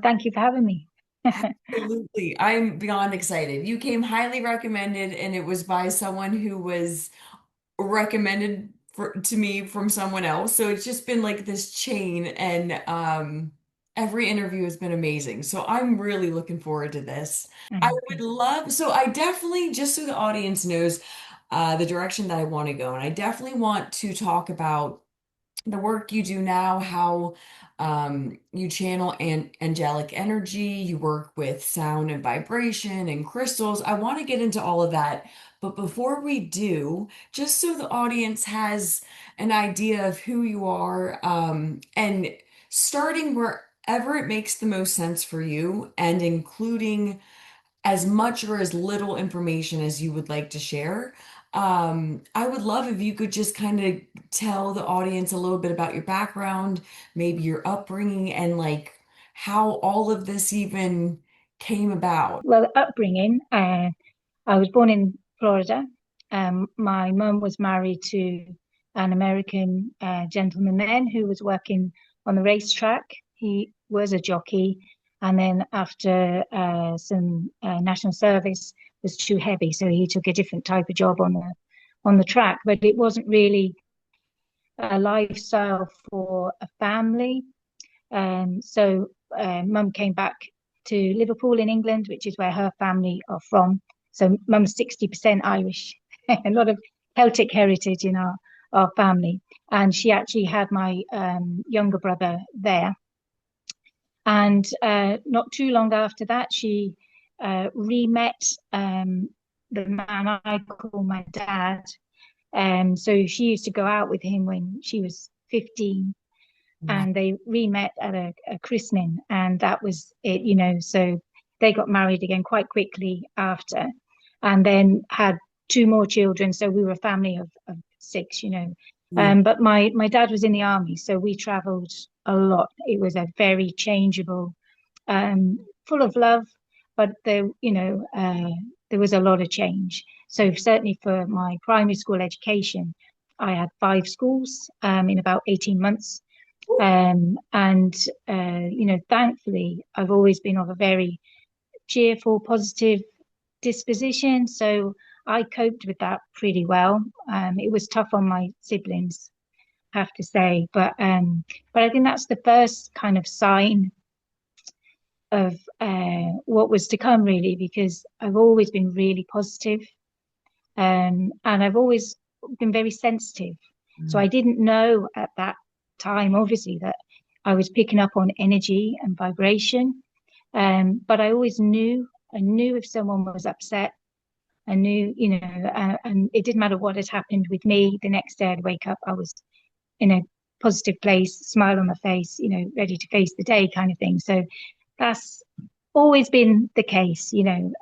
Thank you for having me. Absolutely. I'm beyond excited. You came highly recommended, and it was by someone who was recommended to me from someone else. So it's just been like this chain, and every interview has been amazing. So I'm really looking forward to this. I would Okay. love, so I definitely, just so the audience knows the direction that I want to go, and I definitely want to talk about the work you do now, how you channel angelic energy, you work with sound and vibration and crystals. I want to get into all of that. But before we do, just so the audience has an idea of who you are, and starting wherever it makes the most sense for you, and including as much or as little information as you would like to share. I would love if you could just kind of tell the audience a little bit about your background, maybe your upbringing, and like how all of this even came about. Well, upbringing, I was born in Florida. My mum was married to an American gentleman then who was working on the racetrack. He was a jockey, and then after some national service was too heavy, so he took a different type of job on the track. But it wasn't really a lifestyle for a family. Mum came back to Liverpool in England, which is where her family are from. So mum's 60% Irish, a lot of Celtic heritage in our family. And she actually had my younger brother there. And not too long after that, she re-met the man I call my dad. So she used to go out with him when she was 15 Wow. and they re-met at a christening, and that was it. So they got married again quite quickly after, and then had two more children. So we were a family of six. Mm. But my dad was in the army, so we traveled a lot. It was a very changeable, full of love, but there was a lot of change. So certainly for my primary school education, I had five schools in about 18 months. And thankfully, I've always been of a very cheerful, positive disposition. So I coped with that pretty well. It was tough on my siblings, I have to say, but I think that's the first kind of sign of what was to come, really, because I've always been really positive, and I've always been very sensitive. So Mm. I didn't know at that time, obviously, that I was picking up on energy and vibration. But I knew if someone was upset. I knew, and it didn't matter what had happened with me. The next day I'd wake up, I was in a positive place, smile on my face, ready to face the day kind of thing. So that's always been the case. And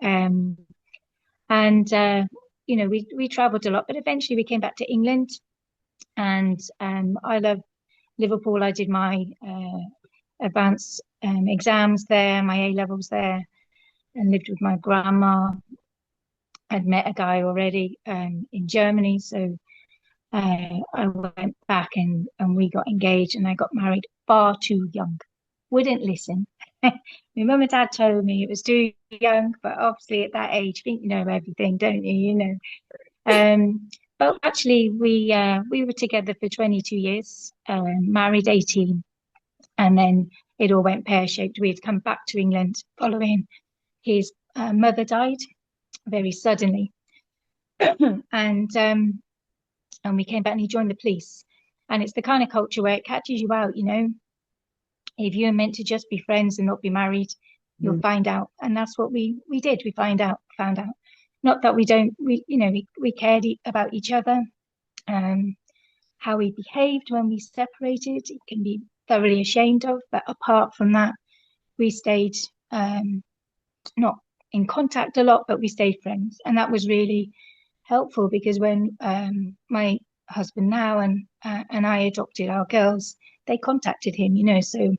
we traveled a lot, but eventually we came back to England, and I love Liverpool. I did my advanced exams there, my A levels there, and lived with my grandma. I'd met a guy already in Germany, so I went back and we got engaged, and I got married far too young. Wouldn't listen. My mum and dad told me it was too young, but obviously at that age, you think you know everything, don't you? But actually, we were together for 22 years, married 18, and then it all went pear-shaped. We had come back to England following his mother died very suddenly, and and we came back and he joined the police. And it's the kind of culture where it catches you out. If you're meant to just be friends and not be married, you'll Mm. find out. And that's what we did. We found out. Not that we don't, we cared about each other. Um, how we behaved when we separated, it can be thoroughly ashamed of. But apart from that, we stayed not in contact a lot, but we stayed friends. And that was really helpful because when my husband now and I adopted our girls, they contacted him. So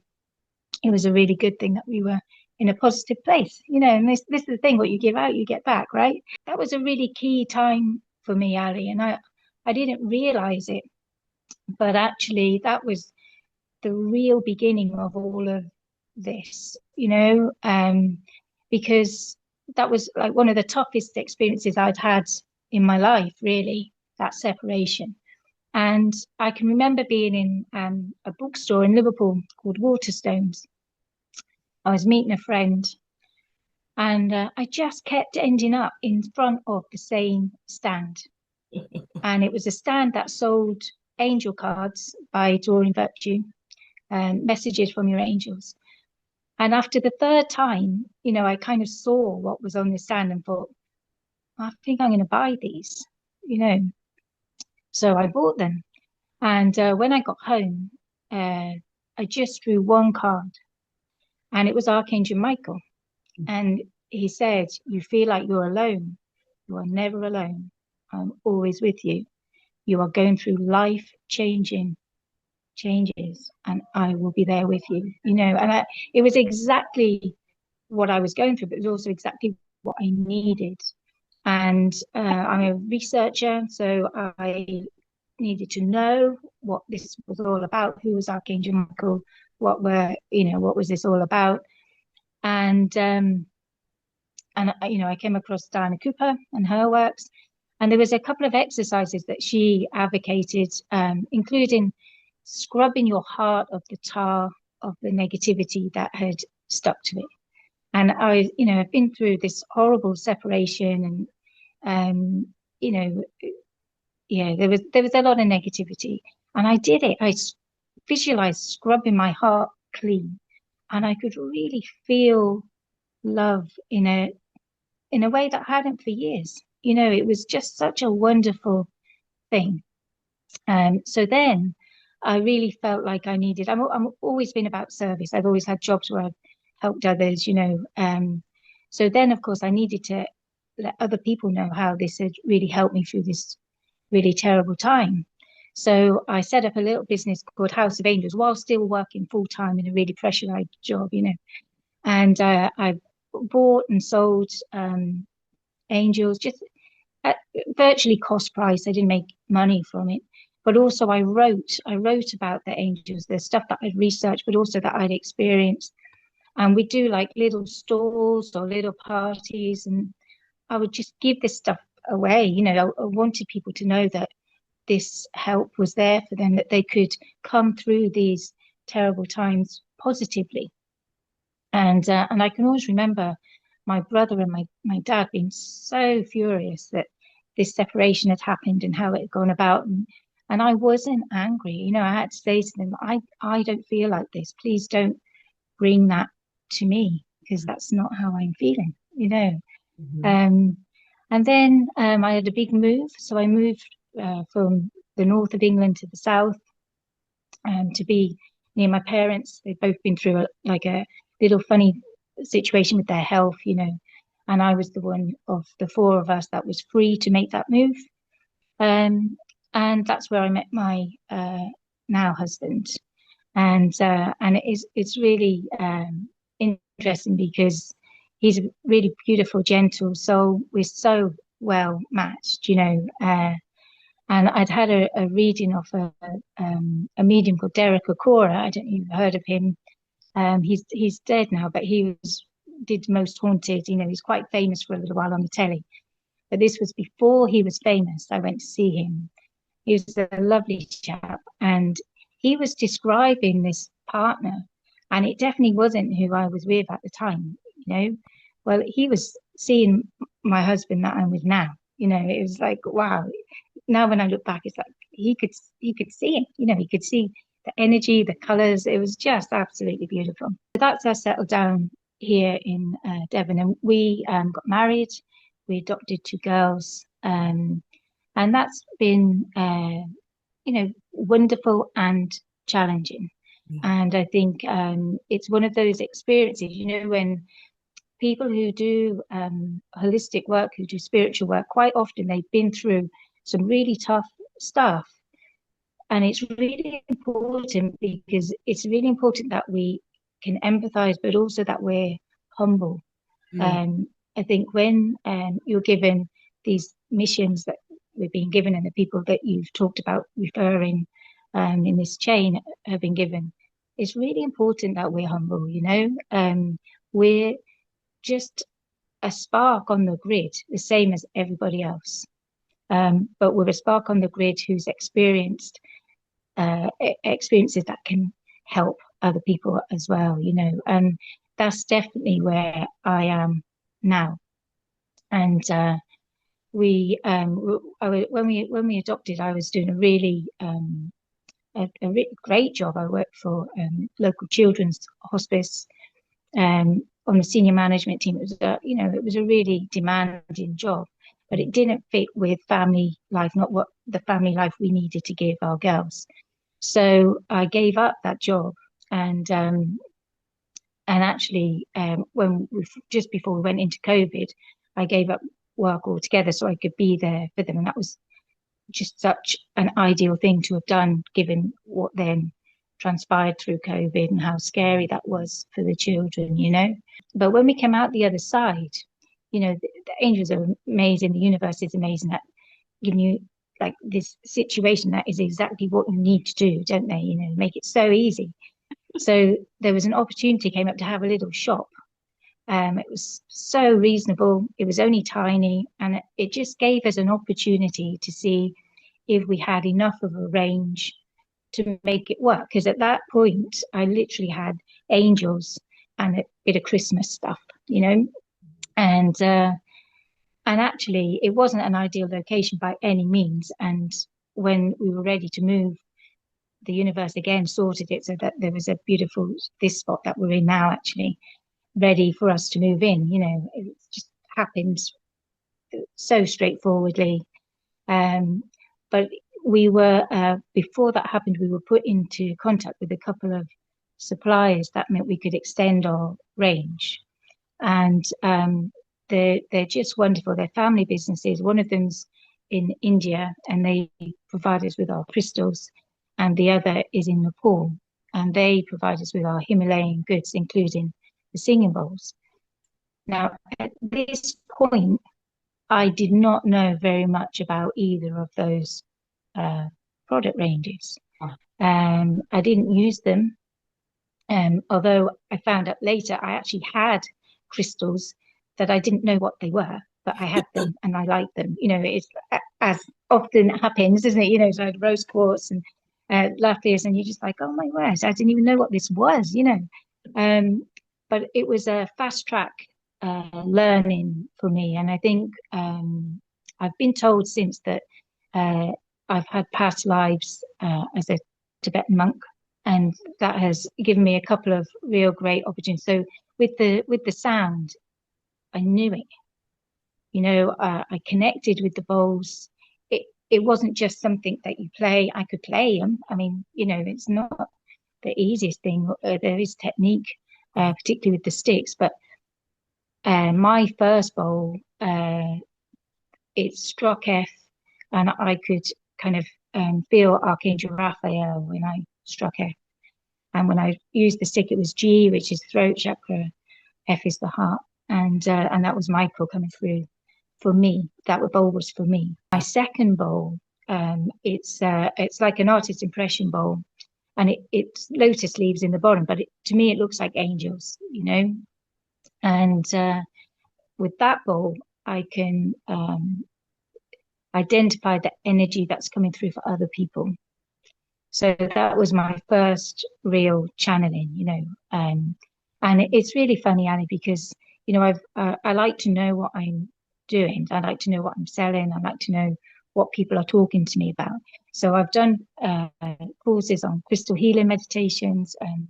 it was a really good thing that we were in a positive place. And this is the thing, what you give out, you get back, right? That was a really key time for me, Ali, and I didn't realize it, but actually that was the real beginning of all of this, because that was like one of the toughest experiences I'd had in my life, really, that separation. And I can remember being in a bookstore in Liverpool called Waterstones. I was meeting a friend, and I just kept ending up in front of the same stand. And it was a stand that sold angel cards by Drawing Virtue, messages from your angels. And after the third time, I kind of saw what was on the stand and thought, I think I'm going to buy these, you know. So I bought them. And when I got home, I just drew one card, and it was Archangel Michael. And he said, "You feel like you're alone. You are never alone. I'm always with you. You are going through life changing changes, and I will be there with you." It was exactly what I was going through, but it was also exactly what I needed. And I'm a researcher, so I needed to know what this was all about. Who was Archangel Michael? What was this all about? And I came across Diana Cooper and her works, and there was a couple of exercises that she advocated, including scrubbing your heart of the tar of the negativity that had stuck to it. And I've been through this horrible separation, and you know, yeah, there was a lot of negativity, and I did it. I visualized scrubbing my heart clean, and I could really feel love in a way that I hadn't for years. It was just such a wonderful thing. So then I really felt like I needed, I'm always been about service. I've always had jobs where I've helped others. So then, of course, I needed to let other people know how this had really helped me through this really terrible time. So I set up a little business called House of Angels while still working full time in a really pressurized job. And I bought and sold angels just at virtually cost price. I didn't make money from it, but also I wrote about the angels, the stuff that I'd researched, but also that I'd experienced. And we do like little stalls or little parties, and I would just give this stuff away. I wanted people to know that this help was there for them, that they could come through these terrible times positively. And I can always remember my brother and my dad being so furious that this separation had happened and how it had gone about. And I wasn't angry. I had to say to them, I don't feel like this. Please don't bring that to me, because that's not how I'm feeling. Mhm. Um, and then I had a big move. So I moved from the north of England to the south, to be near my parents. They've both been through a little funny situation with their health. And I was the one of the four of us that was free to make that move. Um, and that's where I met my now husband. And it's really interesting because he's a really beautiful, gentle soul. We're so well matched. And I'd had a reading of a medium called Derek Okora. I don't know if you've heard of him. He's dead now, but did Most Haunted. He's quite famous for a little while on the telly. But this was before he was famous. I went to see him. He was a lovely chap, and he was describing this partner, and it definitely wasn't who I was with at the time. Well, he was seeing my husband that I'm with now. It was like, wow. Now when I look back, it's like he could see it. He could see the energy, the colors. It was just absolutely beautiful. So that's us settled down here in Devon, and we got married. We adopted two girls, and that's been wonderful and challenging. Yeah. And I think it's one of those experiences, when people who do holistic work, who do spiritual work, quite often they've been through some really tough stuff. And it's really important, because it's really important that we can empathize, but also that we're humble. Mm. Um, I think when you're given these missions that we've been given, and the people that you've talked about referring in this chain have been given, it's really important that we're humble, you know. We're just a spark on the grid, the same as everybody else. But we're a spark on the grid who's experienced experiences that can help other people as well, you know. And that's definitely where I am now. And when we adopted, I was doing a really great job. I worked for local children's hospice on the senior management team. It was it was a really demanding job, but it didn't fit with family life, not what the family life we needed to give our girls. So I gave up that job, and actually, when we just before we went into COVID, I gave up work altogether so I could be there for them, and that was just such an ideal thing to have done, given what then transpired through COVID and how scary that was for the children, you know. But when we came out the other side, you know, the angels are amazing, the universe is amazing at giving you like this situation that is exactly what you need to do, don't they? You know, make it so easy. So there was an opportunity came up to have a little shop. It was so reasonable. It was only tiny, and it just gave us an opportunity to see if we had enough of a range to make it work. Because at that point, I literally had angels and a bit of Christmas stuff, you know, and uh, and actually, it wasn't an ideal location by any means. And when we were ready to move, the universe again sorted it so that there was a beautiful this spot that we're in now, actually ready for us to move in. You know, it just happened so straightforwardly. Um, but we were before that happened, we were put into contact with a couple of suppliers that meant we could extend our range, and they're just wonderful. They're family businesses. One of them's in India, and they provide us with our crystals, and the other is in Nepal, and they provide us with our Himalayan goods, including the singing bowls. Now, at this point, I did not know very much about either of those uh, product ranges. I didn't use them, although I found out later I actually had crystals that I didn't know what they were, but I had them and I liked them. You know, it's as often happens, isn't it? You know, so I had rose quartz and lapis, and you're just like, oh my word, I didn't even know what this was, you know. Um, but it was a fast track learning for me, and I think I've been told since that uh, I've had past lives as a Tibetan monk, and that has given me a couple of real great opportunities. So with the sound, I knew it. You know, I connected with the bowls. It wasn't just something that you play. I could play them. I mean, you know, it's not the easiest thing. There is technique, particularly with the sticks. But my first bowl, it struck F, and I could kind of feel Archangel Raphael when I struck F. And when I used the stick, it was G, which is throat chakra. F is the heart, and that was Michael coming through for me. That bowl was for me. My second bowl, it's like an artist impression bowl, and it's lotus leaves in the bottom, but to me it looks like angels, you know. And with that bowl, I can identify the energy that's coming through for other people. So that was my first real channeling, you know. And it's really funny, Annie, because you know I like to know what I'm doing. I like to know what I'm selling. I like to know what people are talking to me about. So I've done courses on crystal healing meditations and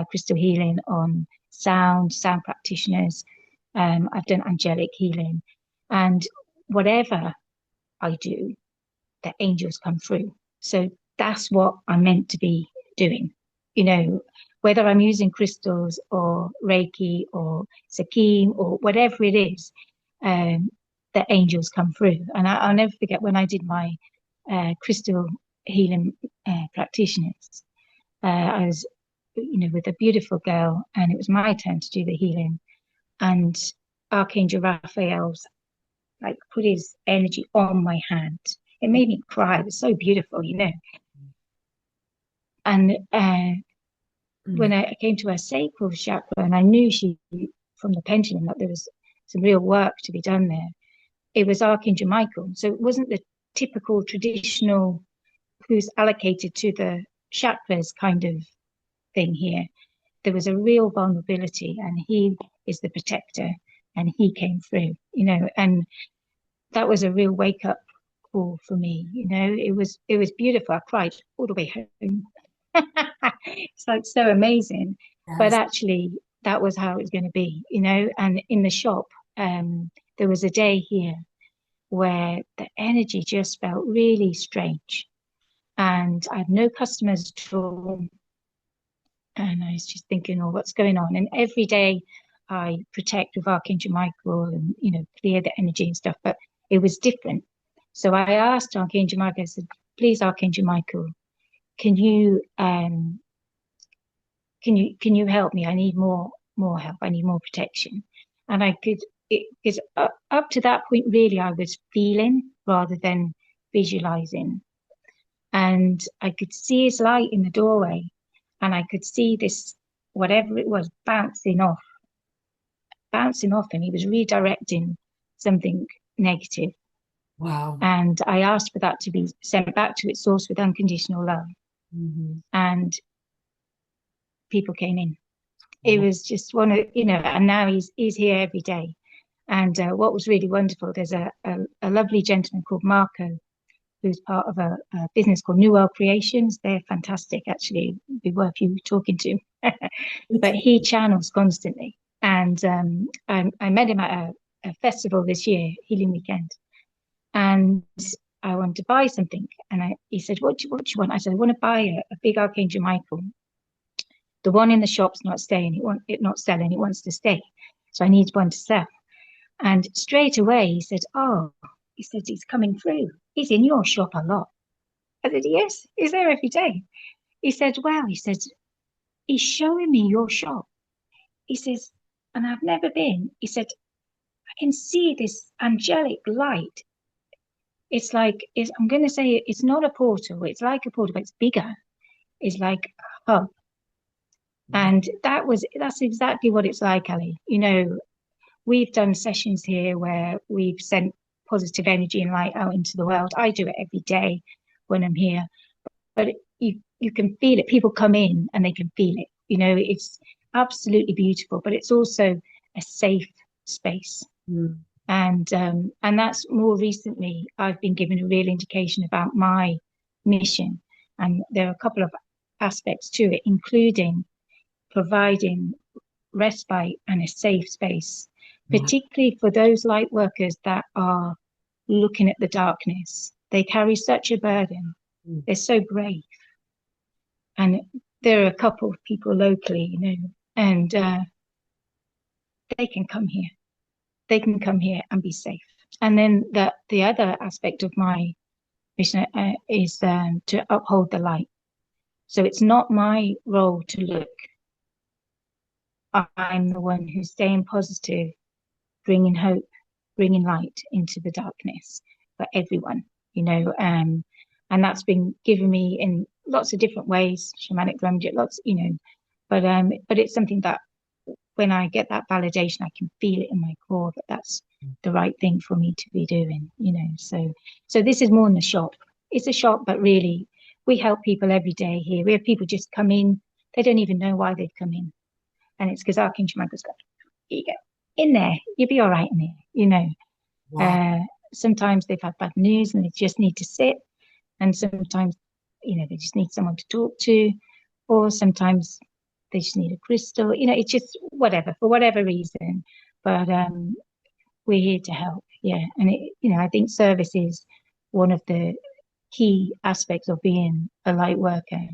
crystal healing on sound practitioners. I've done angelic healing, and whatever I do, the angels come through. So that's what I'm meant to be doing. You know, whether I'm using crystals or Reiki or Sakim or whatever it is, um, the angels come through. And I'll never forget when I did my crystal healing practitioners. I was, you know, with a beautiful girl, and it was my turn to do the healing. And Archangel Raphael's like put his energy on my hand. It made me cry. It was so beautiful, you know. And Mm. when I came to her sacral chakra, and I knew she, from the pendulum, that there was some real work to be done there. It was Archangel Michael. So it wasn't the typical traditional who's allocated to the chakras kind of thing here. There was a real vulnerability, and he is the protector, and he came through, and that was a real wake up call for me. It was beautiful. I cried all the way home. It's like so amazing. But Yes. actually, that was how it was going to be, And in the shop, there was a day here where the energy just felt really strange. And I had no customers at all. And I was just thinking, oh, what's going on? And every day I protect with Archangel Michael and, clear the energy and stuff, but it was different. So I asked Archangel Michael, I said, please, Archangel Michael, can you can you help me? I need more help. I need more protection. And I could it because up to that point, really, I was feeling rather than visualizing. And I could see his light in the doorway, and I could see this, whatever it was, bouncing off him. He was redirecting something negative. Wow. And I asked for that to be sent back to its source with unconditional love. Hmm. And people came in. It Wow. was just and now he's here every day. And what was really wonderful, there's a lovely gentleman called Marco, who's part of a business called New World Creations. They're fantastic, actually. It'd be worth you talking to. But he channels constantly. And I met him at a festival this year, Healing Weekend. And I wanted to buy something. And he said, what do you want? I said, I want to buy a big Archangel Michael. The one in the shop's not staying. It not selling. It wants to stay. So I need one to sell. And straight away he said, oh, he said, he's coming through. He's in your shop a lot. I said, yes, he's there every day. He said, well, he said, he's showing me your shop. He says, and I've never been. He said, I can see this angelic light. It's like, I'm going to say it's not a portal. It's like a portal, but it's bigger. It's like a hub. And that's exactly what it's like, Ali. We've done sessions here where we've sent positive energy and light out into the world. I do it every day when I'm here, but you can feel it. People come in and they can feel it. It's absolutely beautiful, but it's also a safe space. Mm. And that's more recently I've been given a real indication about my mission, and there are a couple of aspects to it, including providing respite and a safe space, Wow. particularly for those light workers that are looking at the darkness. They carry such a burden. Mm. They're so brave. And there are a couple of people locally, and they can come here. They can come here and be safe. And then the other aspect of my mission is to uphold the light. So it's not my role to look. I'm the one who's staying positive, bringing hope, bringing light into the darkness for everyone, and that's been given me in lots of different ways, shamanic drum, lots, but it's something that when I get that validation, I can feel it in my core that that's the right thing for me to be doing, So this is more than a shop. It's a shop, but really, we help people every day here. We have people just come in, they don't even know why they've come in, and it's because Archangel Michael's got, here you go, in there, you'll be all right in there. Wow. Uh, Sometimes they've had bad news and they just need to sit, and sometimes, they just need someone to talk to, or sometimes they just need a crystal. It's just whatever, for whatever reason. But we're here to help. Yeah. And I think service is one of the key aspects of being a light worker.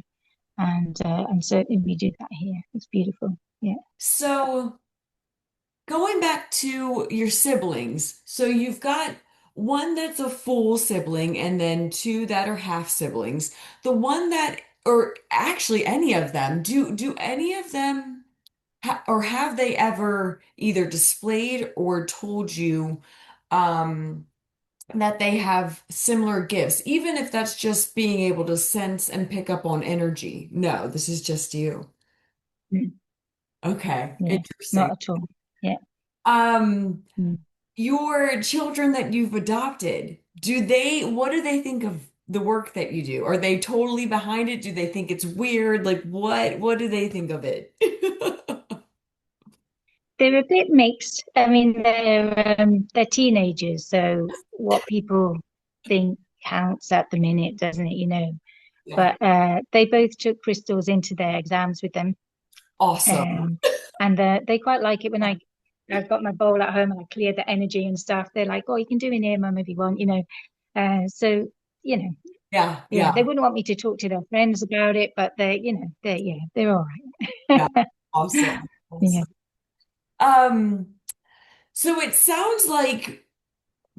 And certainly we do that here. It's beautiful. Yeah. So going back to your siblings, so you've got one that's a full sibling and then two that are half siblings. The one that, or actually any of them, do any of them or have they ever either displayed or told you um that they have similar gifts, even if that's just being able to sense and pick up on energy? No, this is just you. Mm. Okay, Yeah, not interesting. at all. Yeah. Um, Mm. your children that you've adopted, what do they think of the work that you do? Are they totally behind it? Do they think it's weird? Like what do they think of it? They're a bit mixed. I mean, they're teenagers, so what people think counts at the minute, doesn't it? Yeah. But they both took crystals into their exams with them, Awesome. um, and they quite like it when I've got my bowl at home and I clear the energy and stuff. They're like, "Oh, you can do in here, Mum, if you want." So you know, Yeah, yeah, they yeah, wouldn't want me to talk to their friends about it, but they're all yeah. right. Awesome. Yeah. Awesome. Um, so it sounds like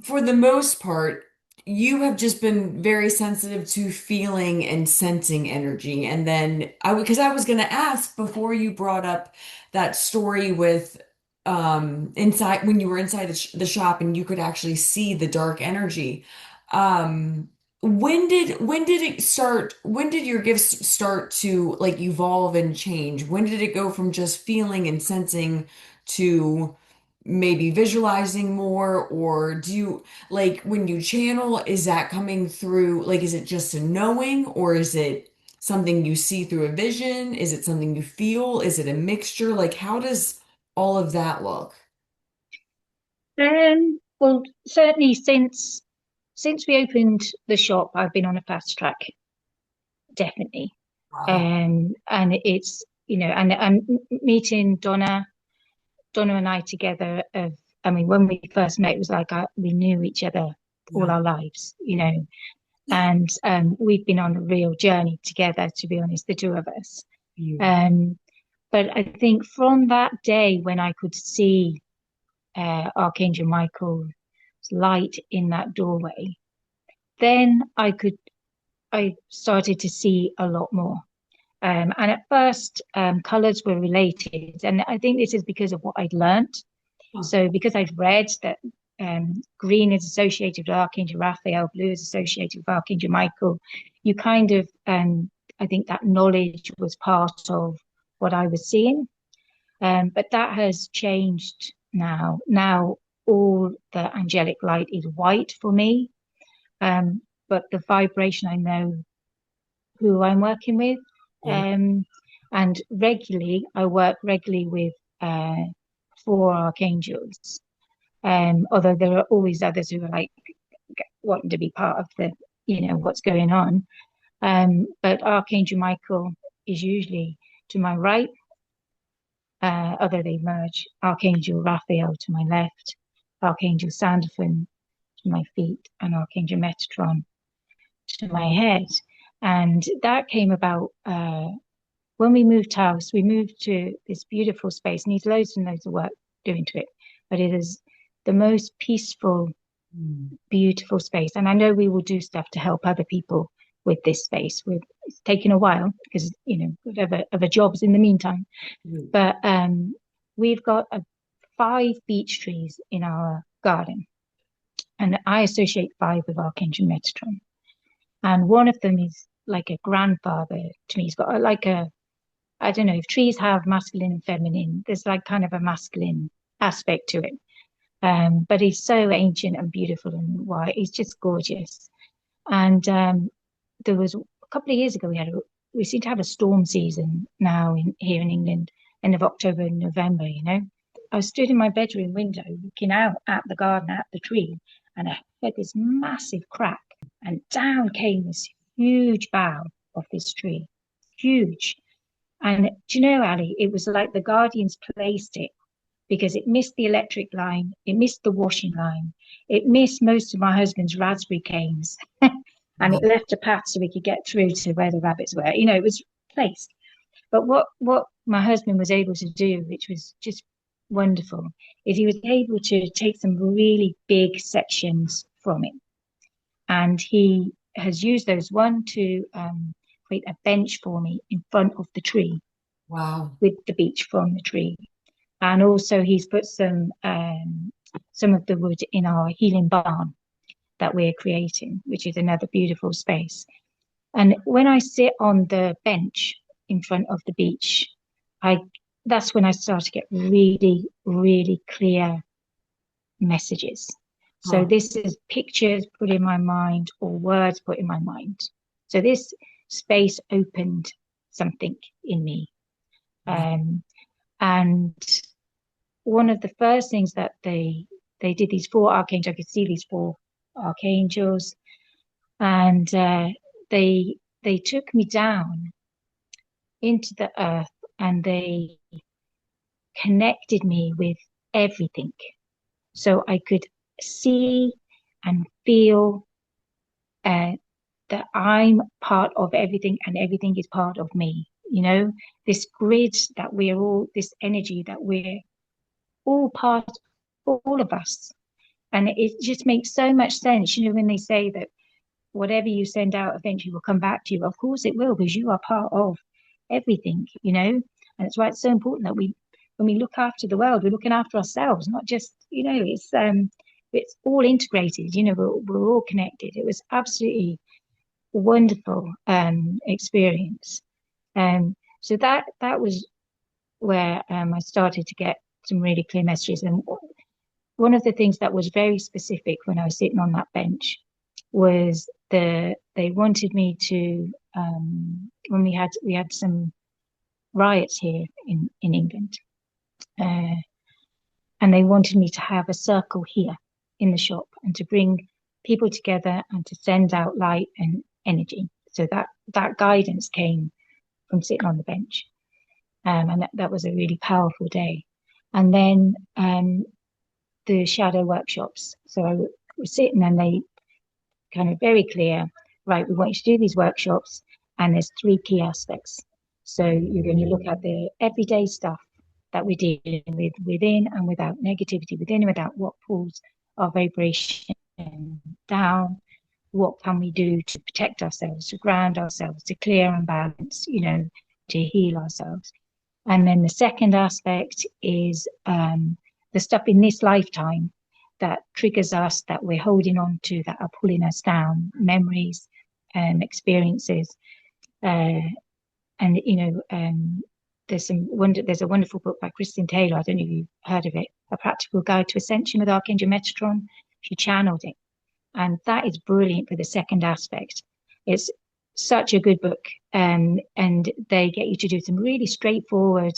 for the most part, you have just been very sensitive to feeling and sensing energy. And then because I was going to ask before you brought up that story with inside when you were inside the shop and you could actually see the dark energy. Um, when did it start? When did your gifts start to like evolve and change? When did it go from just feeling and sensing to maybe visualizing more, or do you like when you channel, is that coming through like is it just a knowing, or is it something you see through a vision? Is it something you feel? Is it a mixture? Like how does all of that look? Well, certainly since we opened the shop, I've been on a fast track, definitely. Wow. And it's and meeting Donna and I together. I mean, when we first met, it was like we knew each other all Yeah. our lives. And we've been on a real journey together, to be honest, the two of us. You. Um, but I think from that day when I could see Archangel Michael's light in that doorway, then I started to see a lot more. And at first, colors were related, and I think this is because of what I'd learned. Huh. So because I'd read that green is associated with Archangel Raphael, blue is associated with Archangel Michael, you kind of I think that knowledge was part of what I was seeing. But that has changed now. Now all the angelic light is white for me. But the vibration, I know who I'm working with. Yeah. Um, and regularly, I work regularly with uh, four archangels. Although there are always others who are like wanting to be part of what's going on. But Archangel Michael is usually to my right, although they merge. Archangel Raphael to my left, Archangel Sandalphon to my feet, and Archangel Metatron to my head. And that came about when we moved house. We moved to this beautiful space, needs loads and loads of work doing to it, but it is the most peaceful, Mm. beautiful space. And I know we will do stuff to help other people with this space. It's taken a while because, whatever other jobs in the meantime. Mm. But we've got five beech trees in our garden. And I associate five with Archangel Metatron. And one of them is like a grandfather to me. He's got I don't know if trees have masculine and feminine, there's like kind of a masculine aspect to it. But he's so ancient and beautiful and white. He's just gorgeous. And there was a couple of years ago we seem to have a storm season now here in England, end of October and November. I stood in my bedroom window looking out at the garden, at the tree, and I heard this massive crack, and down came this huge bough of this tree. Huge. And do you know, Ali, it was like the guardians placed it because it missed the electric line, it missed the washing line, it missed most of my husband's raspberry canes, and Wow. it left a path so we could get through to where the rabbits were. It was placed. But what my husband was able to do, which was just wonderful, is he was able to take some really big sections from it, and he has used those one to create a bench for me in front of the tree Wow. with the beech from the tree. And also he's put some of the wood in our healing barn that we're creating, which is another beautiful space. And when I sit on the bench in front of the beech, I that's when I started to get really, really clear messages. So Huh. this is pictures put in my mind or words put in my mind. So this space opened something in me. Um, and one of the first things that they did, these four archangels, I could see these four archangels, and they took me down into the earth, and they connected me with everything. So I could see and feel uh, that I'm part of everything and everything is part of me. You know, this grid that we're all, this energy that we're all part, all of us. And it just makes so much sense, you know, when they say that whatever you send out eventually will come back to you. Of course it will, because you are part of everything, you know. And it's why it's so important that when we look after the world, we're looking after ourselves, not just, you know, it's all integrated, you know, we're all connected. It was absolutely wonderful experience. So that was where I started to get some really clear messages. And one of the things that was very specific when I was sitting on that bench was they wanted me to when we had some riots here in England, uh, and they wanted me to have a circle here in the shop and to bring people together and to send out light and energy. So that guidance came from sitting on the bench, and that was a really powerful day. And then the shadow workshops. So I was sitting and they kind of very clear, right, we want you to do these workshops, and there's three key aspects. So you're going to look at the everyday stuff that we're dealing with within and without, negativity within and without, what pulls our vibration down, what can we do to protect ourselves, to ground ourselves, to clear and balance, you know, to heal ourselves. And then the second aspect is the stuff in this lifetime that triggers us, that we're holding on to, that are pulling us down, memories and experiences. Uh, and you know, there's a wonderful book by Kristen Taylor. I don't know if you've heard of it, A Practical Guide to Ascension with Archangel Metatron. She channeled it, and that is brilliant for the second aspect. It's such a good book, and they get you to do some really straightforward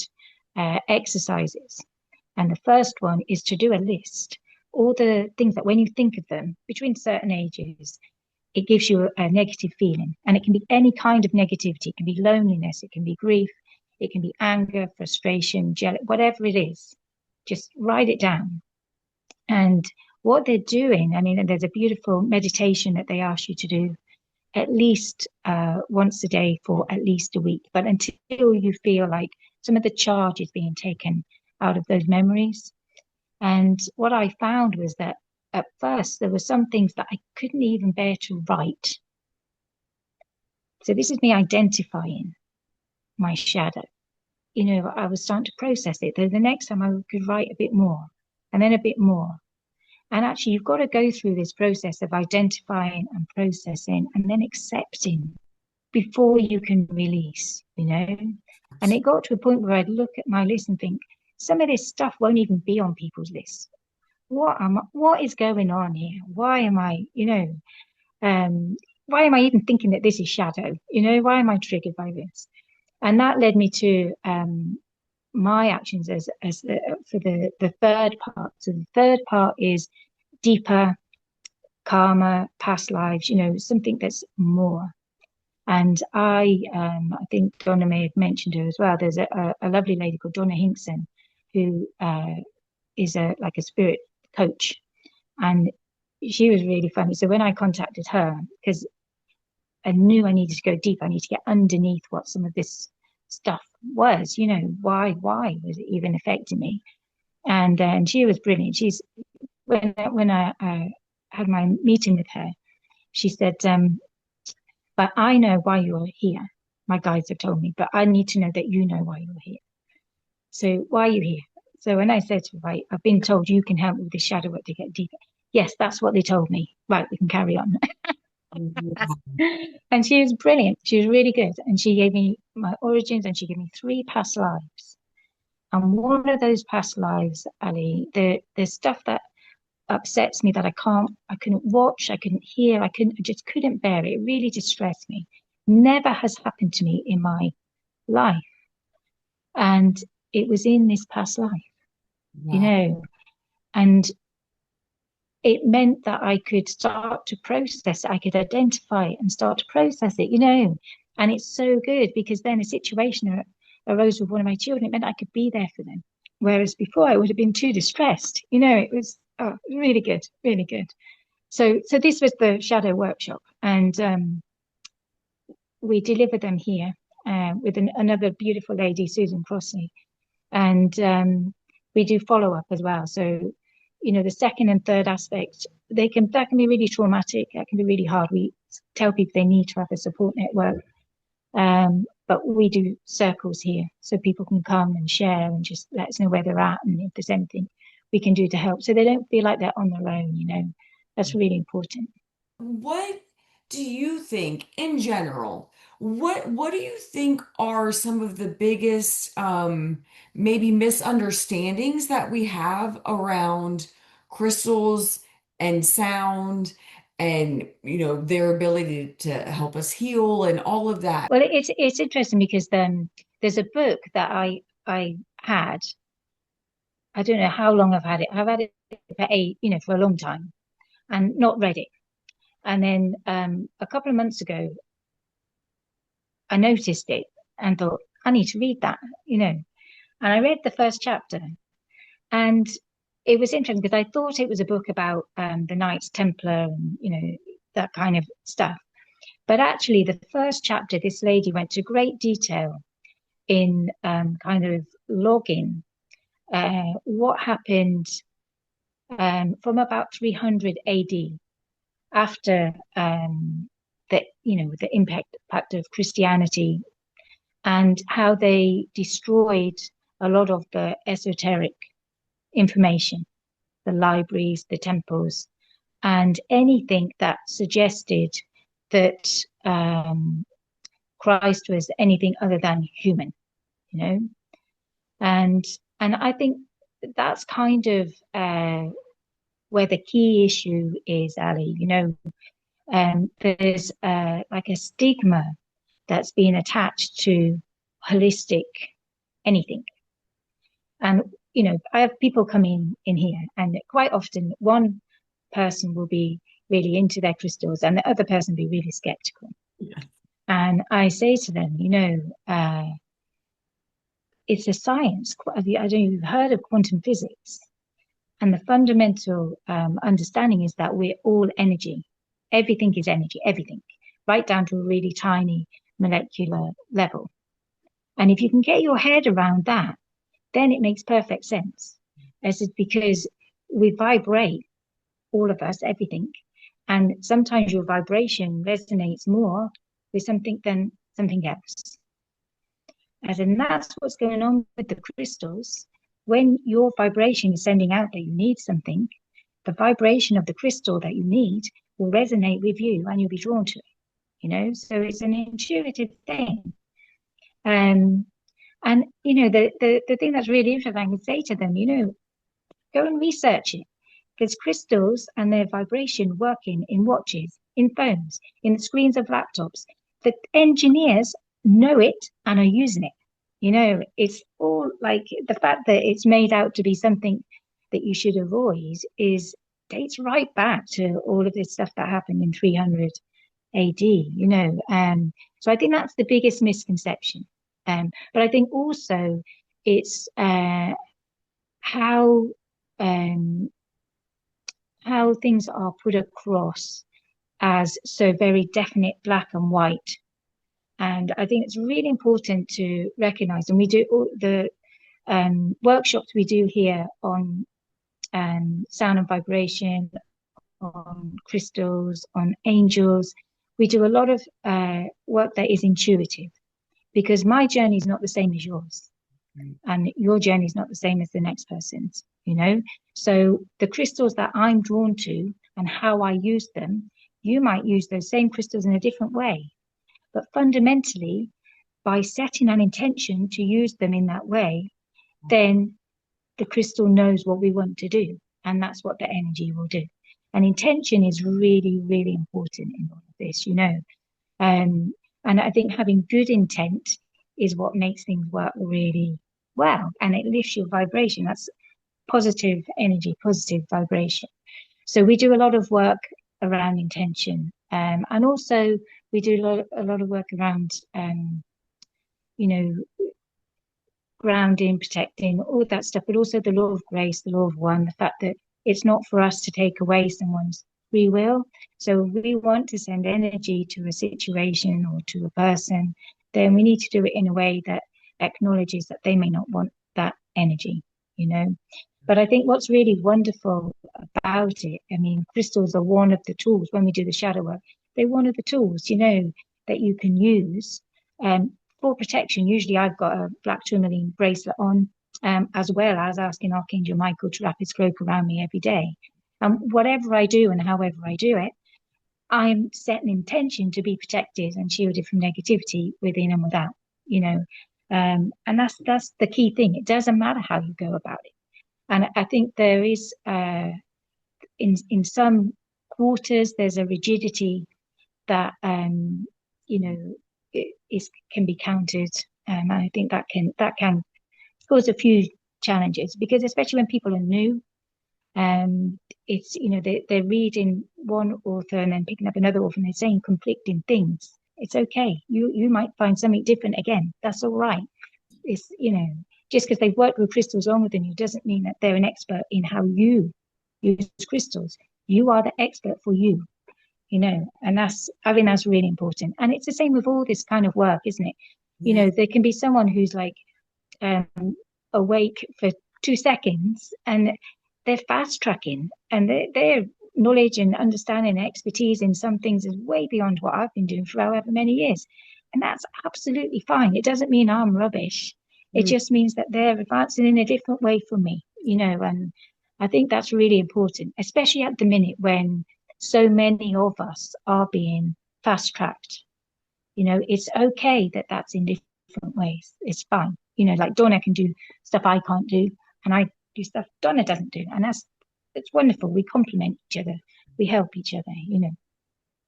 exercises. And the first one is to do a list, all the things that when you think of them between certain ages, it gives you a negative feeling. And it can be any kind of negativity. It can be loneliness, it can be grief, it can be anger, frustration, jealous, whatever it is. Just write it down. And what they're doing, I mean, there's a beautiful meditation that they ask you to do at least once a day for at least a week, but until you feel like some of the charge is being taken out of those memories. And what I found was that at first there were some things that I couldn't even bear to write. So this is me identifying my shadow. You know, I was starting to process it. The next time I could write a bit more and then a bit more. And actually, you've got to go through this process of identifying and processing and then accepting before you can release, you know. And it got to a point where I'd look at my list and think, some of this stuff won't even be on people's lists. What is going on here? Why am I, you know, why am I even thinking that this is shadow? You know, why am I triggered by this? And that led me to my actions for the third part. So the third part is deeper, calmer, past lives, you know, something that's more. And I think Donna may have mentioned her as well. There's a lovely lady called Donna Hinkson, who is a like a spirit coach, and she was really funny. So when I contacted her, because I knew I needed to go deep, I need to get underneath what some of this stuff was. You know, why was it even affecting me? And she was brilliant. She's when I had my meeting with her, she said, "But I know why you're here. My guides have told me, but I need to know that you know why you're here. So why are you here?" So when I said to her, "Right, I've been told you can help with the shadow work to get deeper." Yes, that's what they told me. Right, we can carry on. And she was brilliant. She was really good. And she gave me my origins and she gave me three past lives. And one of those past lives, Ali, the stuff that upsets me that I couldn't watch, I couldn't hear, I just couldn't bear it. It really distressed me. Never has happened to me in my life. And it was in this past life, you Wow. know, and it meant that I could start to process it. I could identify it and start to process it, you know. And it's so good because then a situation arose with one of my children. It meant I could be there for them. Whereas before I would have been too distressed. You know, it was really good, really good. So this was the shadow workshop, and we deliver them here with another beautiful lady, Susan Crossley, and we do follow up as well. So, you know, the second and third aspect, that can be really traumatic. That can be really hard. We tell people they need to have a support network, but we do circles here, so people can come and share and just let us know where they're at and if there's anything we can do to help, so they don't feel like they're on their own. You know, that's really important. What do you think in general? What do you think are some of the biggest maybe misunderstandings that we have around crystals and sound and their ability to help us heal and all of that? Well, it's interesting because there's a book that I had. I don't know how long I've had it. I've had it for for a long time and not read it. And then a couple of months ago, I noticed it and thought, I need to read that, you know. And I read the first chapter, and it was interesting because I thought it was a book about the Knights Templar and that kind of stuff. But actually, the first chapter, this lady went to great detail in kind of logging what happened from about 300 AD after the impact of Christianity and how they destroyed a lot of the esoteric information, the libraries, the temples, and anything that suggested that Christ was anything other than human, you know. And and I think that's kind of where the key issue is, Ali. You know, there's like a stigma that's been attached to holistic anything. And I have people come in here, and quite often one person will be really into their crystals, and the other person be really skeptical. Yeah. And I say to them, it's a science. I don't know if you've heard of quantum physics. And the fundamental understanding is that we're all energy. Everything is energy, everything, right down to a really tiny molecular level. And if you can get your head around that, then it makes perfect sense. As it's because we vibrate, all of us, everything. And sometimes your vibration resonates more with something than something else. As in, that's what's going on with the crystals. When your vibration is sending out that you need something, the vibration of the crystal that you need will resonate with you and you'll be drawn to it. So it's an intuitive thing. Um, and the thing that's really interesting, I can say to them, go and research it. There's crystals and their vibration working in watches, in phones, in the screens of laptops. The engineers know it and are using it. It's all like the fact that it's made out to be something that you should avoid is dates right back to all of this stuff that happened in 300 AD. So I think that's the biggest misconception. But I think also it's how um, how things are put across as so very definite black and white. And I think it's really important to recognize, and we do all the workshops we do here on sound and vibration, on crystals, on angels. We do a lot of work that is intuitive because my journey is not the same as yours, and your journey is not the same as the next person's. So the crystals that I'm drawn to and how I use them You might use those same crystals in a different way. But fundamentally, by setting an intention to use them in that way, then the crystal knows what we want to do. And that's what the energy will do. And intention is really, really important in all of this, you know. Um, and I think having good intent is what makes things work really well. And it lifts your vibration. That's positive energy, positive vibration. So we do a lot of work around intention. And also we do a lot of work around, you know, grounding, protecting, all that stuff, but also the law of grace, the law of one, the fact that it's not for us to take away someone's free will. So if we want to send energy to a situation or to a person, then we need to do it in a way that acknowledges that they may not want that energy, you know. But I think what's really wonderful about it, I mean, crystals are one of the tools when we do the shadow work. They're one of the tools, you know, that you can use. For protection, usually I've got a black tourmaline bracelet on, as well as asking Archangel Michael to wrap his cloak around me every day. And whatever I do and however I do it, I'm setting intention to be protected and shielded from negativity within and without, you know. And that's the key thing. It doesn't matter how you go about it. And I think there is, in some quarters, there's a rigidity that, you know, is can be countered. And I think that can cause a few challenges because especially when people are new, it's you know they're reading one author and then picking up another author and they're saying conflicting things. It's okay. You might find something different again. That's all right. It's you know just because they've worked with crystals longer than you doesn't mean that they're an expert in how you use crystals. You are the expert for you, you know, and that's I think that's really important. And it's the same with all this kind of work, isn't it? You Yeah. know, there can be someone who's like um, awake for 2 seconds and they're fast tracking and their knowledge and understanding and expertise in some things is way beyond what I've been doing for however many years. And that's absolutely fine. It doesn't mean I'm rubbish. It Mm. just means that they're advancing in a different way from me, you know, and I think that's really important, especially at the minute when so many of us are being fast tracked. You know, it's okay that that's in different ways. It's fine. You know, like Donna can do stuff I can't do, and I do stuff Donna doesn't do, and that's it's wonderful. We complement each other, we help each other. You know,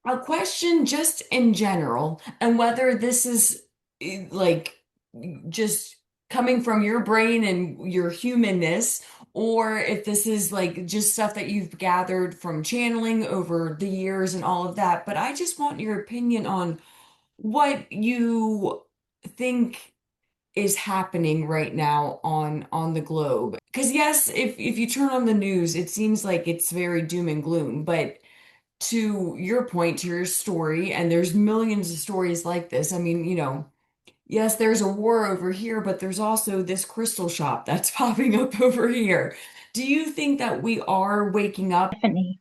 A question just in general, and whether this is like just coming from your brain and your humanness, or if this is like just stuff that you've gathered from channeling over the years and all of that. But I just want your opinion on what you think is happening right now on the globe. Because yes, if you turn on the news, it seems like it's very doom and gloom, but to your point, to your story, and there's millions of stories like this. I mean, yes, there's a war over here, but there's also this crystal shop that's popping up over here. Do you think that we are waking up? definitely.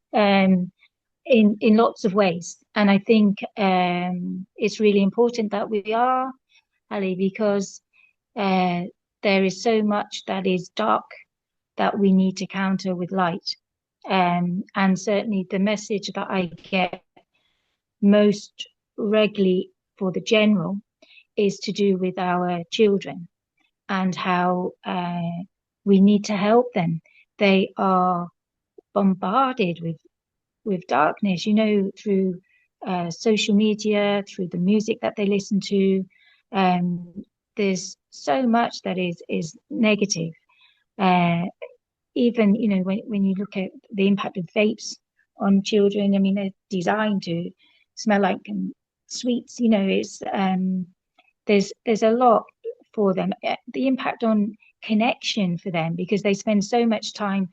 In lots of ways, and I think it's really important that we are, Ali, because uh, there is so much that is dark that we need to counter with light. And certainly the message that I get most regularly for the general is to do with our children and how we need to help them. They are bombarded with darkness, you know, through social media, through the music that they listen to. Um, there's so much that is negative. Uh, Even you know when you look at the impact of vapes on children, I mean they're designed to smell like sweets. You know, it's there's a lot for them. The impact on connection for them because they spend so much time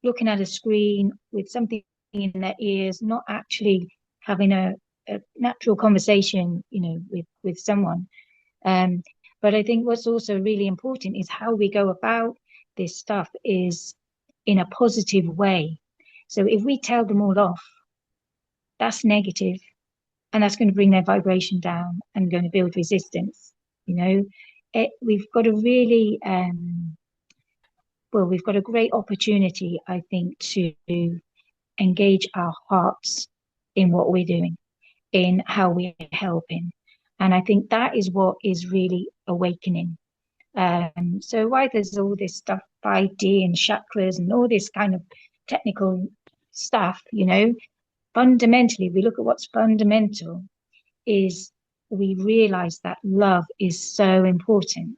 looking at a screen with something in their ears, not actually having a natural conversation, you know, with someone. Um, but I think what's also really important is how we go about this stuff is in a positive way. So if we tell them all off, that's negative, and that's going to bring their vibration down and going to build resistance. You know, we've got a really well, we've got a great opportunity, I think, to engage our hearts in what we're doing, in how we're helping. And I think that is what is really awakening. So why there's all this stuff, 5D and chakras and all this kind of technical stuff, fundamentally, we look at what's fundamental is we realize that love is so important.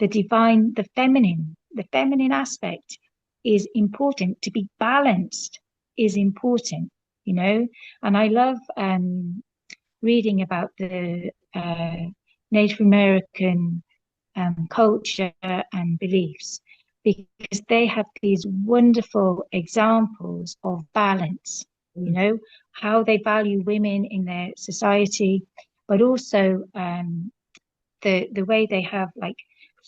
The divine, the feminine aspect is important. To be balanced is important, And I love reading about the Native American culture and beliefs because they have these wonderful examples of balance, how they value women in their society, but also the way they have like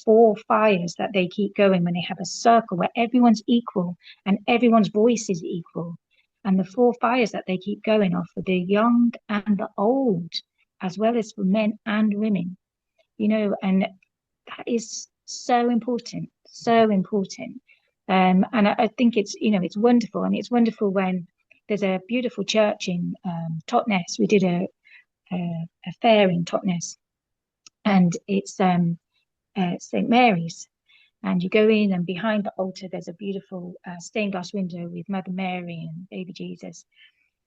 four fires that they keep going when they have a circle where everyone's equal and everyone's voice is equal. And the four fires that they keep going are for the young and the old, as well as for men and women, and that is so important, so important. And I think it's wonderful. And it's wonderful when there's a beautiful church in Totnes. We did a fair in Totnes, and it's St. Mary's. And you go in, and behind the altar, there's a beautiful stained glass window with Mother Mary and baby Jesus.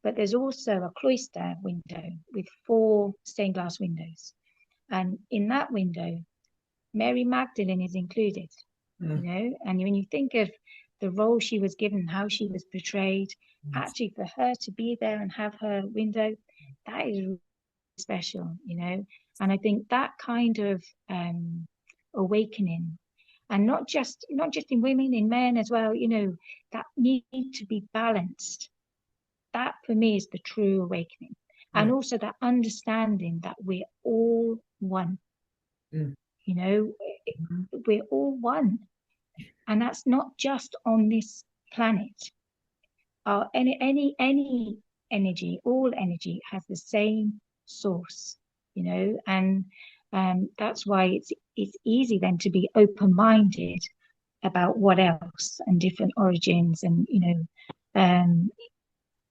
But there's also a cloister window with four stained glass windows. And in that window, Mary Magdalene is included, And when you think of the role she was given, how she was portrayed, actually for her to be there and have her window, that is really special, And I think that kind of awakening, and not just in women, in men as well, that need to be balanced. That for me is the true awakening. And also that understanding that we're all one. We're all one. And that's not just on this planet. Any energy, all energy has the same source, and that's why it's easy then to be open-minded about what else and different origins, and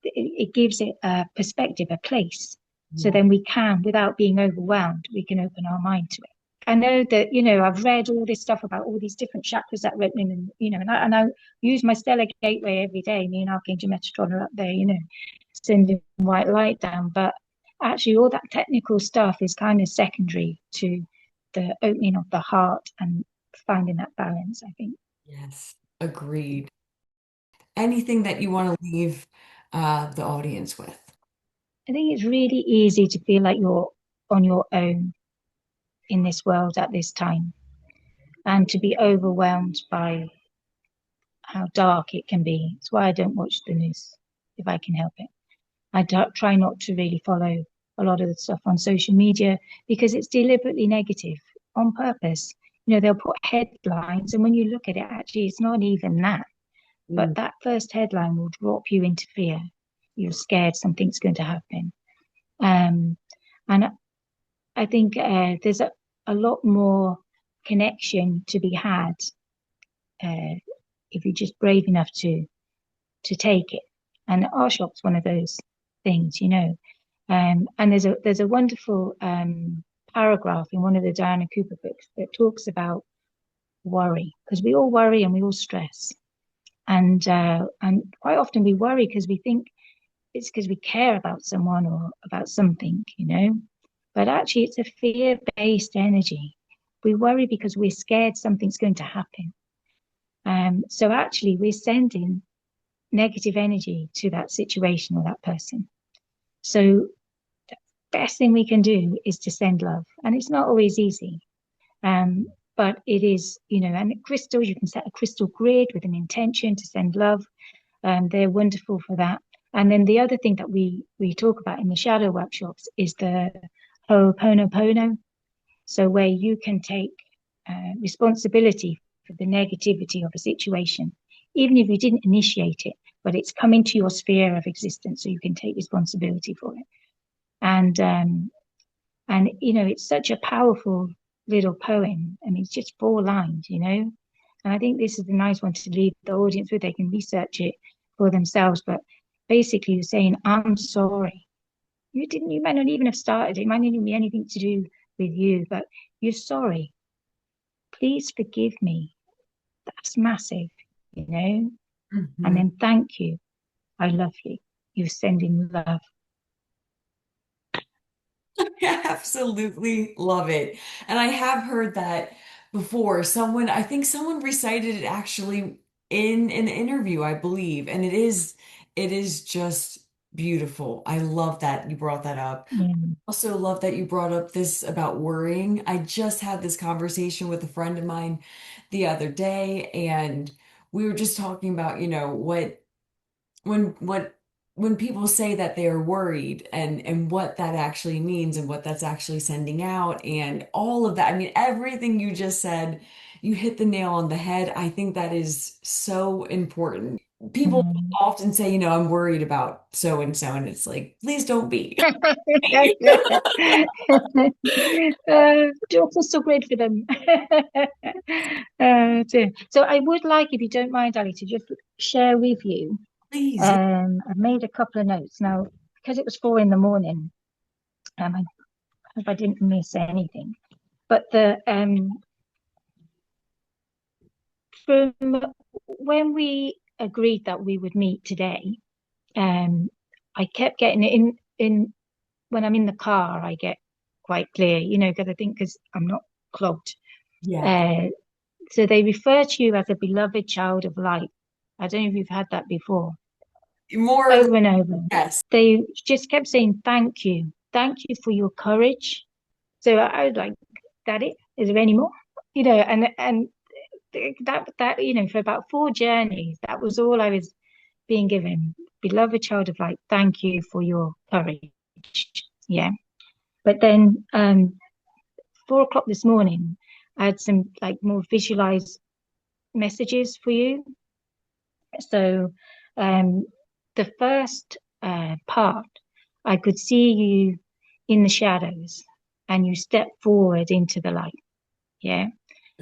it gives it a perspective, a place. So then we can, without being overwhelmed, we can open our mind to it. I know that, I've read all this stuff about all these different chakras that are opening, and, I use my stellar gateway every day. Me and Archangel Michael are up there, sending white light down. But actually, all that technical stuff is kind of secondary to the opening of the heart and finding that balance, I think. Yes, agreed. Anything that you want to leave the audience with? I think it's really easy to feel like you're on your own in this world at this time, and to be overwhelmed by how dark it can be. It's why I don't watch the news if I can help it. I try not to really follow a lot of the stuff on social media because it's deliberately negative on purpose. They'll put headlines, and when you look at it, actually, it's not even that. But that first headline will drop you into fear. You're scared something's going to happen. And I think there's a lot more connection to be had if you're just brave enough to take it. And Arshok's one of those things, And there's a wonderful paragraph in one of the Diana Cooper books that talks about worry, because we all worry and we all stress, and quite often we worry because we think it's because we care about someone or about something, But actually, it's a fear-based energy. We worry because we're scared something's going to happen. So actually, we're sending negative energy to that situation or that person. So the best thing we can do is to send love. And it's not always easy. But it is, and crystals, you can set a crystal grid with an intention to send love. They're wonderful for that. And then the other thing that we talk about in the shadow workshops is the Ho'oponopono. So where you can take responsibility for the negativity of a situation, even if you didn't initiate it, but it's come into your sphere of existence, so you can take responsibility for it. And it's such a powerful little poem. I mean, it's just 4 lines, And I think this is the nice one to leave the audience with. They can research it for themselves, but basically you're saying, I'm sorry. You might not even have started. It might not even be anything to do with you, but you're sorry. Please forgive me. That's massive, you know? And Mhm. then thank you. I love you. You're sending love. I absolutely love it. And I have heard that before. I think someone recited it actually in an interview, I believe. And it is just beautiful. I love that you brought that up. Yeah. Also love that you brought up this about worrying. I just had this conversation with a friend of mine the other day, and we were just talking about, when what when people say that they are worried and what that actually means and what that's actually sending out and all of that. I mean, everything you just said, you hit the nail on the head. I think that is so important. People Mm. often say, I'm worried about so and so, and it's like, please don't be. Don't feel so great for them. Dear. So I would like, if you don't mind, Ali, to just share with you. Please. I've made a couple of notes now because it was 4 in the morning. I hope I didn't miss anything. But the from when we agreed that we would meet today, um, I kept getting it in when I'm in the car, I get quite clear, because I think because I'm not clogged. Yeah. Uh, so they refer to you as a beloved child of light. I don't know if you've had that before, More or less, over and over. yes. They just kept saying, thank you for your courage. So I was like, Daddy, is there any more? And that for about 4 journeys, that was all I was being given. Beloved child of light, thank you for your courage. Yeah. But then 4 o'clock this morning, I had some like more visualized messages for you. So um the first part, I could see you in the shadows and you step forward into the light. Yeah.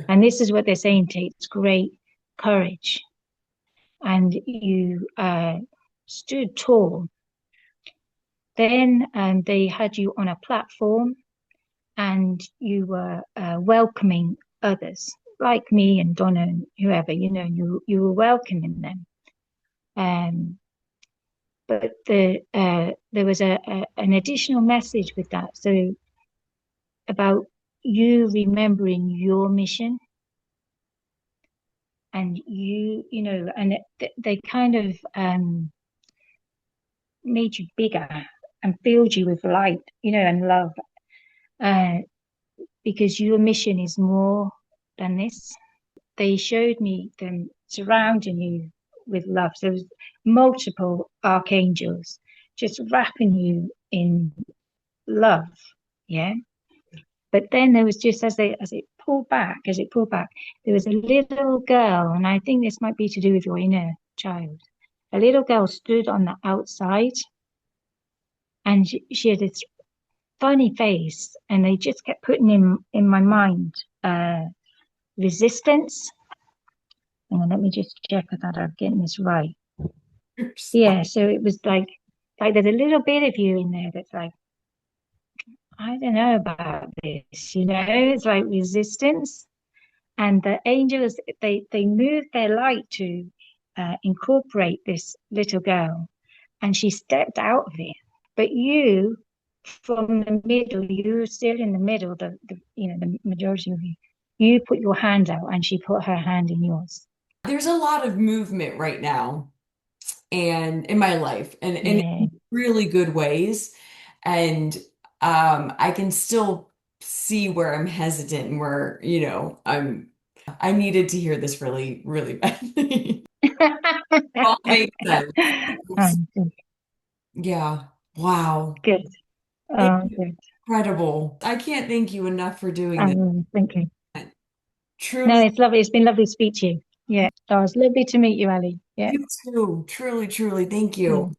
And this is what they're saying takes great courage. And you stood tall. Then they had you on a platform and you were welcoming others like me and Donna and whoever, you were welcoming them. Um, but there was an additional message with that. So about you remembering your mission and and they kind of made you bigger and filled you with light, and love, uh, because your mission is more than this. They showed me them surrounding you with love. So there was multiple archangels just wrapping you in love. Yeah. But then there was just as it pulled back, there was a little girl, and I think this might be to do with your inner child. A little girl stood on the outside and she had this funny face, and they just kept putting in my mind resistance. Hang on, let me just check that I'm getting this right. Yeah, so it was like there's a little bit of you in there that's like, I don't know about this, it's like resistance. And the angels, they moved their light to incorporate this little girl, and she stepped out of it. But you, from the middle, you're still in the middle, the majority of you, you put your hand out, and she put her hand in yours. There's a lot of movement right now and in my life and in Yeah. really good ways. And I can still see where I'm hesitant and where, I needed to hear this really, really badly. All makes sense. Good. Yeah. Wow. Good. Good. Incredible. I can't thank you enough for doing this. Thank you. No, Truly, it's lovely. It's been lovely to speak to you. Yeah. Oh, it's lovely to meet you, Ali. Yeah. you too. Truly, truly, thank Yeah. you.